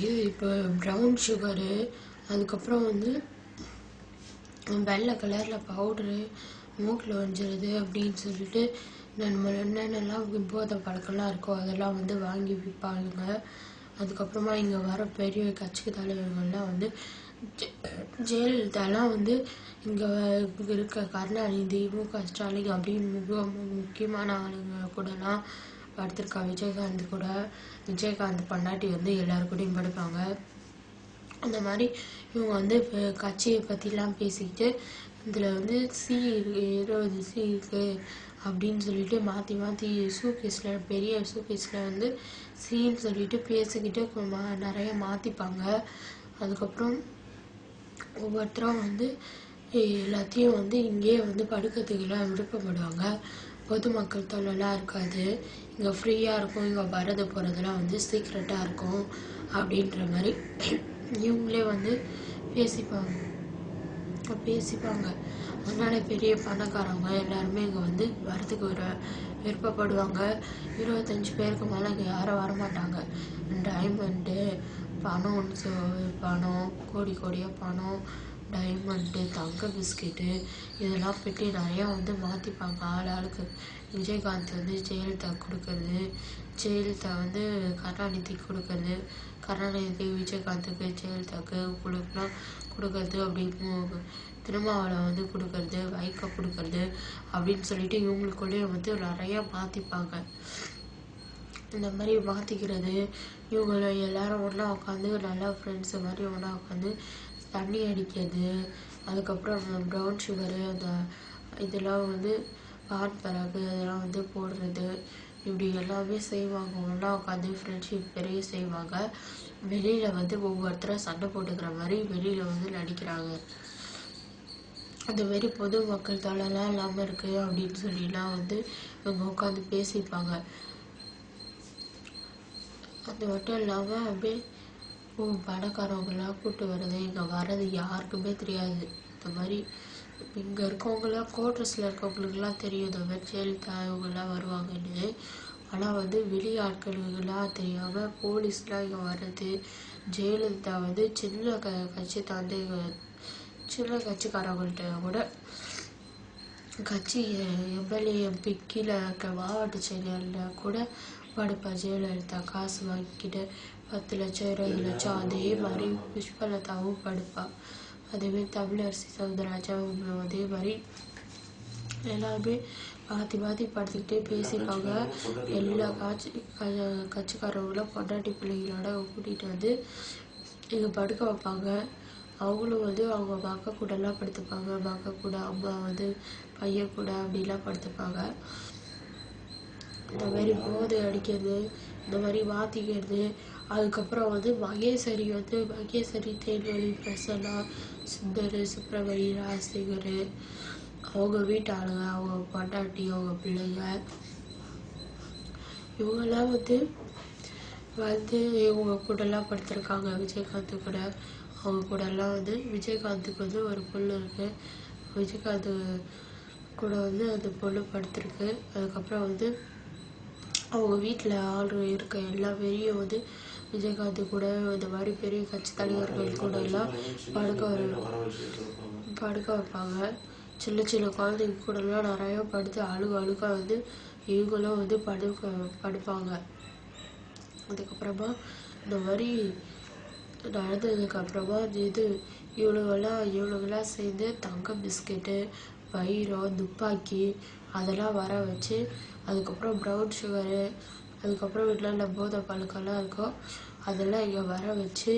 இது இப்போ brown sugar, அதுக்கப்புறம் வந்து வெள்ளை கலரில் பவுட்ரு, மூக்கில் வஞ்சிருது அப்படின்னு சொல்லிட்டு நம்ம என்னென்னலாம் போதை பழக்கம்லாம் இருக்கோ அதெல்லாம் வந்து வாங்கி விற்பாங்க. அதுக்கப்புறமா இங்கே வர பெரிய கட்சி தலைவர்கள்லாம் வந்து ஜெயலலிதாலாம் வந்து இங்கே இருக்க கருணாநிதி, மு.க. ஸ்டாலின் அப்படின்னு முக்கியமான ஆளுங்க கூடலாம் படுத்திருக்கா. விஜயகாந்த் பொண்டாட்டி வந்து எல்லாரு கூடயும் படுப்பாங்க. அந்த மாதிரி இவங்க வந்து இப்போ கட்சியை பற்றிலாம் பேசிக்கிட்டு இதில் வந்து சி 20 சி இருக்குது அப்படின்னு சொல்லிட்டு மாற்றி சூக்கேஸில் பெரிய சூக்கேஸில் வந்து சீன்னு சொல்லிட்டு பேசிக்கிட்டு நிறைய மாற்றிப்பாங்க. அதுக்கப்புறம் ஒவ்வொருத்தரும் வந்து எல்லாத்தையும் வந்து இங்கேயே வந்து படுக்கிறதுக்கெல்லாம் விருப்பப்படுவாங்க. பொதுமக்கள் தொல்லைலாம் இருக்காது, இங்கே ஃப்ரீயாக இருக்கும், இங்கே வரது போகிறதெல்லாம் வந்து சீக்ரெட்டாக இருக்கும் அப்படின்ற மாதிரி இவங்களே வந்து பேசிப்பாங்க. அதனால பெரிய பணக்காரங்க எல்லாருமே இங்கே வந்து வரதுக்கு விருப்பப்படுவாங்க. 25 பேருக்கு மேலே இங்கே யாரும் வரமாட்டாங்க. டைமண்டு, பணம் கோடியாக பணம், டைமண்டு, தங்க பிஸ்கெட்டு இதெல்லாம் பெட்டி நிறையா வந்து மாற்றிப்பாங்க ஆளுக்கு. விஜயகாந்த் வந்து ஜெயலலிதா கொடுக்கறது, ஜெயலலிதா வந்து கருணாநிதிக்கு கொடுக்கறது, கருணாநிதி விஜயகாந்துக்கு ஜெயலலிதாவுக்கு குழுக்கெலாம் கொடுக்கறது, அப்படி திருமாவளவன் வந்து கொடுக்கறது, வைகோ கொடுக்கறது அப்படின்னு சொல்லிட்டு இவங்களுக்குள்ளேயே வந்து நிறையா மாற்றிப்பாங்க. இந்த மாதிரி மாற்றிக்கிறது, இவங்கள எல்லாரும் ஒன்றா உட்காந்து நல்லா ஃப்ரெண்ட்ஸு மாதிரி ஒன்றா உட்காந்து தண்ணி அடிக்கிறது, அதுக்கப்புறம் ப்ரௌன் சுகரு அந்த இதெல்லாம் வந்து பான் பராகு அதெல்லாம் வந்து போடுறது, இப்படி எல்லாமே செய்வாங்க. ஒன்றா உட்காந்து ஃப்ரெண்ட்ஷிப் பெரிய செய்வாங்க. வெளியில் வந்து ஒவ்வொருத்தரும் சண்டை போட்டுக்கிற மாதிரி வெளியில் வந்து நடிக்கிறாங்க. அந்த மாரி பொதுமக்கள் தொல்லைலாம் இல்லாமல் இருக்குது அப்படின்னு சொல்லிலாம் வந்து இவங்க உட்காந்து பேசிப்பாங்க. அது மட்டும் இல்லாமல் அப்படியே பணக்காரவங்களாம் கூப்பிட்டு வர்றது, இங்கே வர்றது யாருக்குமே தெரியாது. இந்த மாதிரி இங்கே இருக்கவங்களாம் கோட்ரஸில் இருக்கவங்களுக்குலாம் தெரியும் இந்த மாதிரி ஜெயலலிதா இவங்கெல்லாம் வருவாங்கன்னு. ஆனால் வந்து வெளியாட்களுக்கெல்லாம் தெரியாமல் போலீஸ்லாம் இங்கே வர்றது, ஜெயலலிதா வந்து சின்ன கட்சிக்காரவங்கள்ட்ட கூட கட்சி எம்எல்ஏ எம்பி கீழே இருக்க மாவட்ட செயலரில் கூட படுப்பா ஜெயலலிதா காசு வாங்கிக்கிட்டு 10 லட்சம் 20 லட்சம் அதே மாதிரி புஷ்பலதாவும் படுப்பா. அதேமாதிரி தமிழரசி சவுந்தரராஜன் அதே மாதிரி எல்லாருமே மாற்றி படுத்துக்கிட்டே பேசிப்பாங்க. எல்லா கட்சிக்காரவங்களும் பொண்டாட்டி பிள்ளைங்களோட கூட்டிகிட்டு வந்து இங்கே படுக்க வைப்பாங்க. அவங்களும் வந்து அவங்க மக்க கூடலாம் படுத்துப்பாங்க, மக்க கூட அம்மா வந்து பையன் கூட அப்படிலாம் படுத்துப்பாங்க. இந்த மாதிரி போதை அடிக்கிறது, இந்த மாதிரி மாற்றிக்கிறது. அதுக்கப்புறம் வந்து மகேஸ்வரி தேன்மொழி, பிரசன்னா, சுந்தர், சுப்பிரமணி, ராஜசேகர் அவங்க வீட்டு ஆளுங்க, அவங்க பொண்டாட்டி, அவங்க பிள்ளைங்க இவங்கெல்லாம் வந்து இவங்க கூடலாம் படுத்திருக்காங்க. விஜயகாந்த் கூட அவங்க கூடலாம் வந்து விஜயகாந்துக்கு வந்து ஒரு பொண்ணு இருக்குது, விஜயகாந்த் கூட வந்து அந்த பொண்ணு படுத்திருக்கு. அதுக்கப்புறம் வந்து அவங்க வீட்டில் ஆள் இருக்க எல்லா பேரையும் வந்து விஜயகாந்த் கூட இந்த மாதிரி பெரிய கட்சி தலைவர்கள் கூட எல்லாம் படுக்க வைப்பாங்க. சின்ன குழந்தைங்க கூடலாம் நிறையா படுத்து அழுக வந்து இவங்களும் வந்து படுப்பாங்க. அதுக்கப்புறமா இந்த மாதிரி நடந்ததுக்கப்புறமா இவளுங்கெல்லாம் சேர்ந்து தங்க பிஸ்கெட்டு, வைரம், துப்பாக்கி அதெல்லாம் வர வச்சு, அதுக்கப்புறம் ப்ரௌன் சுகரு, அதுக்கப்புறம் வீட்டில் போதை பழக்கம்லாம் இருக்கும் அதெல்லாம் இங்கே வர வச்சு